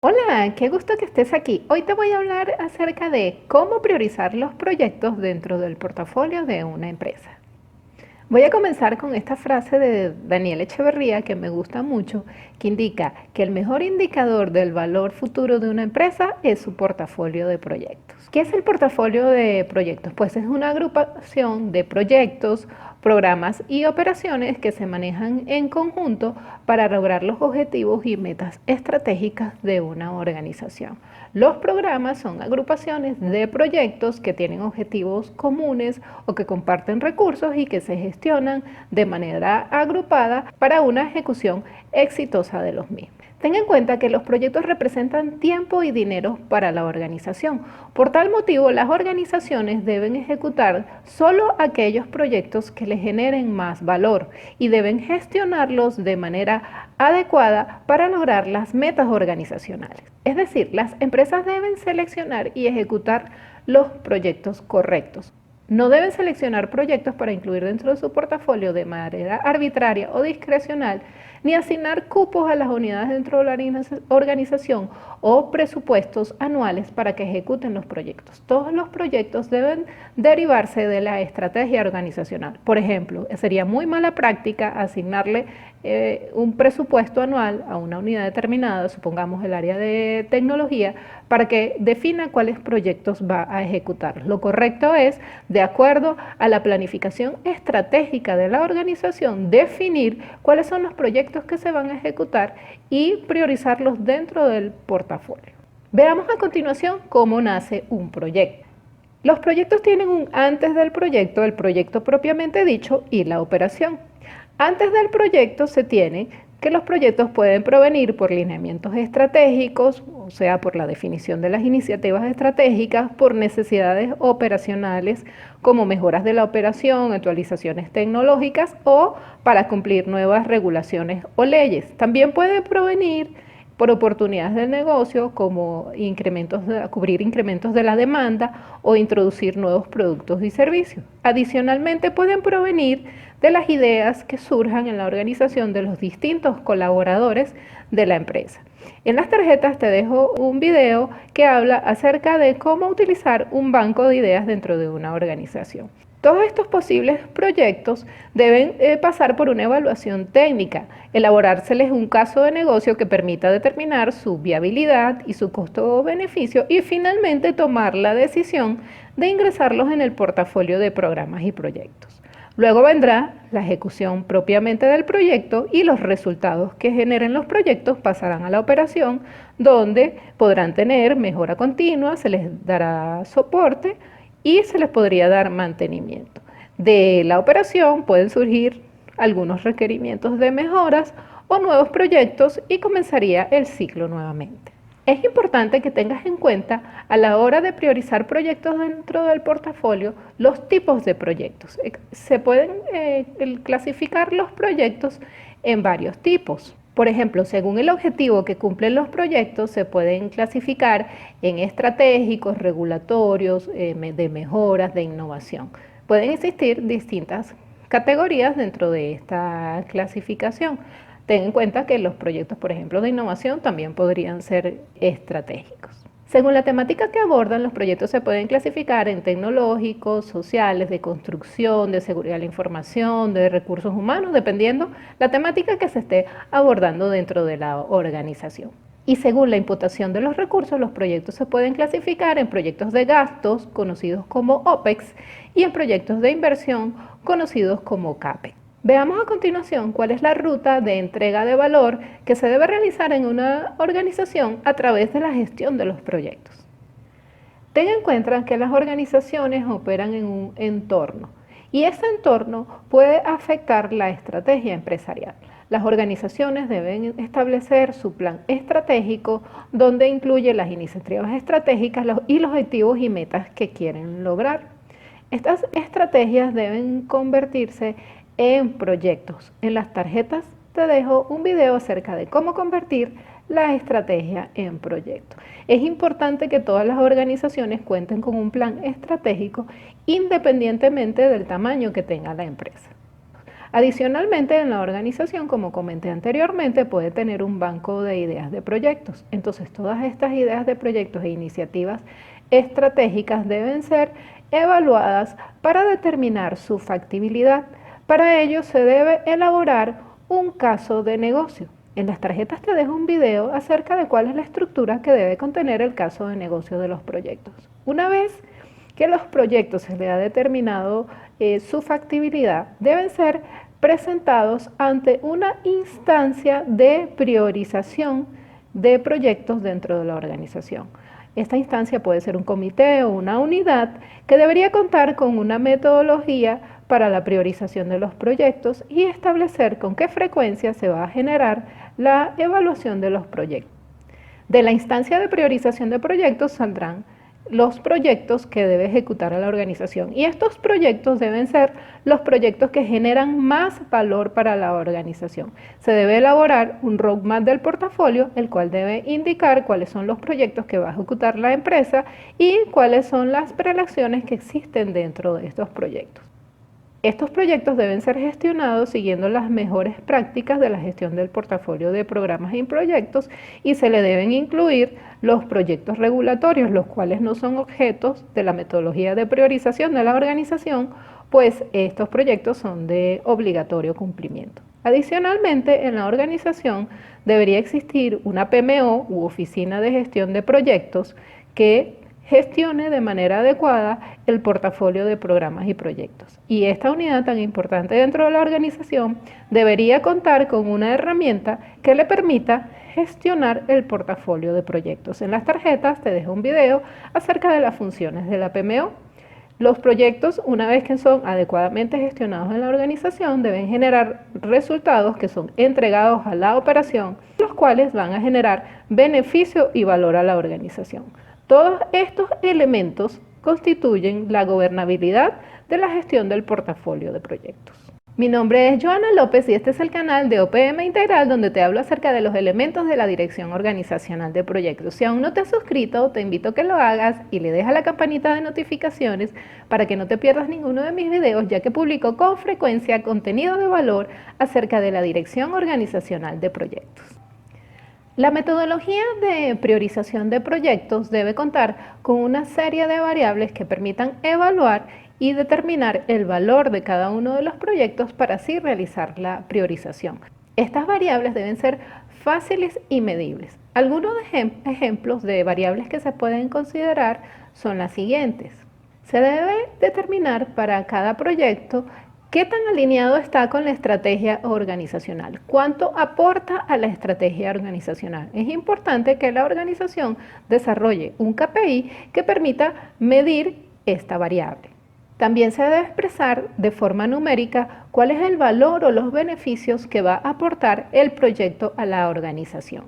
Hola, qué gusto que estés aquí. Hoy te voy a hablar acerca de cómo priorizar los proyectos dentro del portafolio de una empresa. Voy a comenzar con esta frase de Daniel Echeverría que me gusta mucho, que indica que el mejor indicador del valor futuro de una empresa es su portafolio de proyectos. ¿Qué es el portafolio de proyectos? Pues es una agrupación de proyectos, programas y operaciones que se manejan en conjunto para lograr los objetivos y metas estratégicas de una organización. Los programas son agrupaciones de proyectos que tienen objetivos comunes o que comparten recursos y que se gestionan de manera agrupada para una ejecución exitosa de los mismos. Ten en cuenta que los proyectos representan tiempo y dinero para la organización. Por tal motivo, las organizaciones deben ejecutar solo aquellos proyectos que les generen más valor y deben gestionarlos de manera adecuada para lograr las metas organizacionales. Es decir, las empresas deben seleccionar y ejecutar los proyectos correctos. No deben seleccionar proyectos para incluir dentro de su portafolio de manera arbitraria o discrecional, ni asignar cupos a las unidades dentro de la organización o presupuestos anuales para que ejecuten los proyectos. Todos los proyectos deben derivarse de la estrategia organizacional. Por ejemplo, sería muy mala práctica asignarle un presupuesto anual a una unidad determinada, supongamos el área de tecnología, para que defina cuáles proyectos va a ejecutar. Lo correcto es, de acuerdo a la planificación estratégica de la organización, definir cuáles son los proyectos que se van a ejecutar y priorizarlos dentro del portafolio. Veamos a continuación cómo nace un proyecto. Los proyectos tienen un antes del proyecto, el proyecto propiamente dicho y la operación. Antes del proyecto se tiene que los proyectos pueden provenir por lineamientos estratégicos, o sea, por la definición de las iniciativas estratégicas, por necesidades operacionales como mejoras de la operación, actualizaciones tecnológicas o para cumplir nuevas regulaciones o leyes. También puede provenir por oportunidades del negocio como cubrir incrementos de la demanda o introducir nuevos productos y servicios. Adicionalmente pueden provenir de las ideas que surjan en la organización de los distintos colaboradores de la empresa. En las tarjetas te dejo un video que habla acerca de cómo utilizar un banco de ideas dentro de una organización. Todos estos posibles proyectos deben pasar por una evaluación técnica, elaborárseles un caso de negocio que permita determinar su viabilidad y su costo-beneficio y finalmente tomar la decisión de ingresarlos en el portafolio de programas y proyectos. Luego vendrá la ejecución propiamente del proyecto y los resultados que generen los proyectos pasarán a la operación, donde podrán tener mejora continua, se les dará soporte y se les podría dar mantenimiento. De la operación pueden surgir algunos requerimientos de mejoras o nuevos proyectos y comenzaría el ciclo nuevamente. Es importante que tengas en cuenta a la hora de priorizar proyectos dentro del portafolio los tipos de proyectos. Se pueden clasificar los proyectos en varios tipos. Por ejemplo, según el objetivo que cumplen los proyectos, se pueden clasificar en estratégicos, regulatorios, de mejoras, de innovación. Pueden existir distintas categorías dentro de esta clasificación. Ten en cuenta que los proyectos, por ejemplo, de innovación también podrían ser estratégicos. Según la temática que abordan, los proyectos se pueden clasificar en tecnológicos, sociales, de construcción, de seguridad de la información, de recursos humanos, dependiendo la temática que se esté abordando dentro de la organización. Y según la imputación de los recursos, los proyectos se pueden clasificar en proyectos de gastos, conocidos como OPEX, y en proyectos de inversión, conocidos como CAPEX. Veamos a continuación cuál es la ruta de entrega de valor que se debe realizar en una organización a través de la gestión de los proyectos. Ten en cuenta que las organizaciones operan en un entorno y ese entorno puede afectar la estrategia empresarial. Las organizaciones deben establecer su plan estratégico donde incluye las iniciativas estratégicas y los objetivos y metas que quieren lograr. Estas estrategias deben convertirse en proyectos. En las tarjetas te dejo un video acerca de cómo convertir la estrategia en proyecto. Es importante que todas las organizaciones cuenten con un plan estratégico independientemente del tamaño que tenga la empresa. Adicionalmente, en la organización, como comenté anteriormente, puede tener un banco de ideas de proyectos. Entonces, todas estas ideas de proyectos e iniciativas estratégicas deben ser evaluadas para determinar su factibilidad. Para ello, se debe elaborar un caso de negocio. En las tarjetas te dejo un video acerca de cuál es la estructura que debe contener el caso de negocio de los proyectos. Una vez que los proyectos se le ha determinado su factibilidad, deben ser presentados ante una instancia de priorización de proyectos dentro de la organización. Esta instancia puede ser un comité o una unidad que debería contar con una metodología para la priorización de los proyectos y establecer con qué frecuencia se va a generar la evaluación de los proyectos. De la instancia de priorización de proyectos saldrán los proyectos que debe ejecutar a la organización. Y estos proyectos deben ser los proyectos que generan más valor para la organización. Se debe elaborar un roadmap del portafolio, el cual debe indicar cuáles son los proyectos que va a ejecutar la empresa y cuáles son las prelaciones que existen dentro de estos proyectos. Estos proyectos deben ser gestionados siguiendo las mejores prácticas de la gestión del portafolio de programas y proyectos y se le deben incluir los proyectos regulatorios, los cuales no son objetos de la metodología de priorización de la organización, pues estos proyectos son de obligatorio cumplimiento. Adicionalmente, en la organización debería existir una PMO u Oficina de Gestión de Proyectos que gestione de manera adecuada el portafolio de programas y proyectos. Y esta unidad tan importante dentro de la organización debería contar con una herramienta que le permita gestionar el portafolio de proyectos. En las tarjetas te dejo un video acerca de las funciones de la PMO. Los proyectos, una vez que son adecuadamente gestionados en la organización, deben generar resultados que son entregados a la operación, los cuales van a generar beneficio y valor a la organización. Todos estos elementos constituyen la gobernabilidad de la gestión del portafolio de proyectos. Mi nombre es Joana López y este es el canal de OPM Integral, donde te hablo acerca de los elementos de la dirección organizacional de proyectos. Si aún no te has suscrito, te invito a que lo hagas y le des a la campanita de notificaciones para que no te pierdas ninguno de mis videos, ya que publico con frecuencia contenido de valor acerca de la dirección organizacional de proyectos. La metodología de priorización de proyectos debe contar con una serie de variables que permitan evaluar y determinar el valor de cada uno de los proyectos para así realizar la priorización. Estas variables deben ser fáciles y medibles. Algunos ejemplos de variables que se pueden considerar son las siguientes. Se debe determinar para cada proyecto ¿qué tan alineado está con la estrategia organizacional? ¿Cuánto aporta a la estrategia organizacional? Es importante que la organización desarrolle un KPI que permita medir esta variable. También se debe expresar de forma numérica cuál es el valor o los beneficios que va a aportar el proyecto a la organización.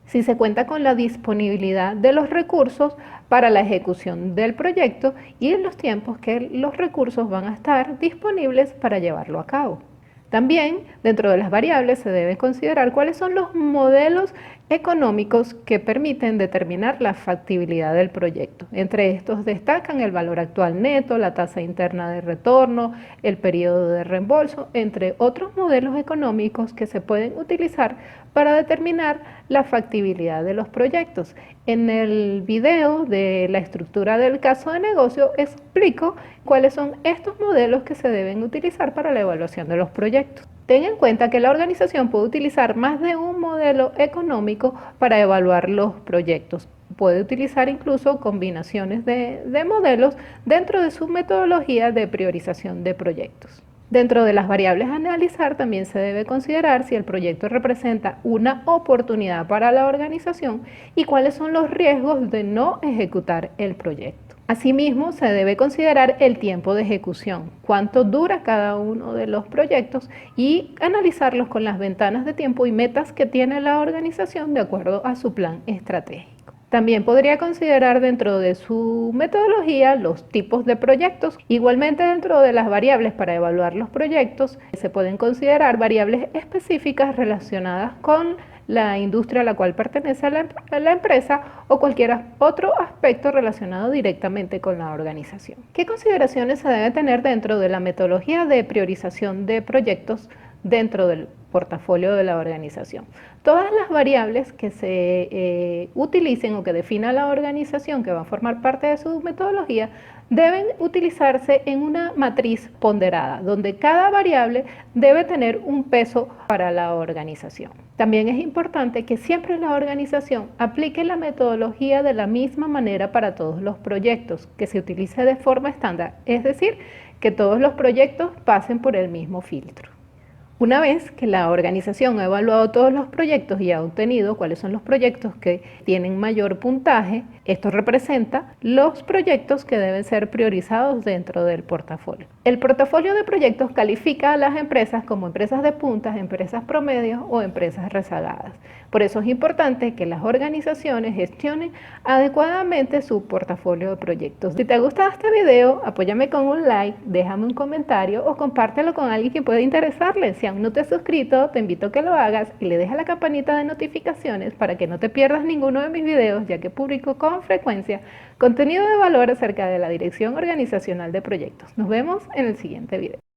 Si se cuenta con la disponibilidad de los recursos para la ejecución del proyecto y en los tiempos que los recursos van a estar disponibles para llevarlo a cabo. También, dentro de las variables, se debe considerar cuáles son los modelos económicos que permiten determinar la factibilidad del proyecto. Entre estos destacan el valor actual neto, la tasa interna de retorno, el periodo de reembolso, entre otros modelos económicos que se pueden utilizar para determinar la factibilidad de los proyectos. En el video de la estructura del caso de negocio explico cuáles son estos modelos que se deben utilizar para la evaluación de los proyectos. Ten en cuenta que la organización puede utilizar más de un modelo económico para evaluar los proyectos. Puede utilizar incluso combinaciones de modelos dentro de su metodología de priorización de proyectos. Dentro de las variables a analizar también se debe considerar si el proyecto representa una oportunidad para la organización y cuáles son los riesgos de no ejecutar el proyecto. Asimismo, se debe considerar el tiempo de ejecución, cuánto dura cada uno de los proyectos y analizarlos con las ventanas de tiempo y metas que tiene la organización de acuerdo a su plan estratégico. También podría considerar dentro de su metodología los tipos de proyectos. Igualmente, dentro de las variables para evaluar los proyectos se pueden considerar variables específicas relacionadas con la industria a la cual pertenece a la empresa o cualquier otro aspecto relacionado directamente con la organización. ¿Qué consideraciones se debe tener dentro de la metodología de priorización de proyectos dentro del portafolio de la organización? Todas las variables que se utilicen o que defina la organización que va a formar parte de su metodología deben utilizarse en una matriz ponderada, donde cada variable debe tener un peso para la organización. También es importante que siempre la organización aplique la metodología de la misma manera para todos los proyectos, que se utilice de forma estándar, es decir, que todos los proyectos pasen por el mismo filtro. Una vez que la organización ha evaluado todos los proyectos y ha obtenido cuáles son los proyectos que tienen mayor puntaje, esto representa los proyectos que deben ser priorizados dentro del portafolio. El portafolio de proyectos califica a las empresas como empresas de puntas, empresas promedios o empresas rezagadas. Por eso es importante que las organizaciones gestionen adecuadamente su portafolio de proyectos. Si te ha gustado este video, apóyame con un like, déjame un comentario o compártelo con alguien que pueda interesarle. Si aún no te has suscrito, te invito a que lo hagas y le dejes la campanita de notificaciones para que no te pierdas ninguno de mis videos, ya que publico con frecuencia contenido de valor acerca de la dirección organizacional de proyectos. Nos vemos en el siguiente video.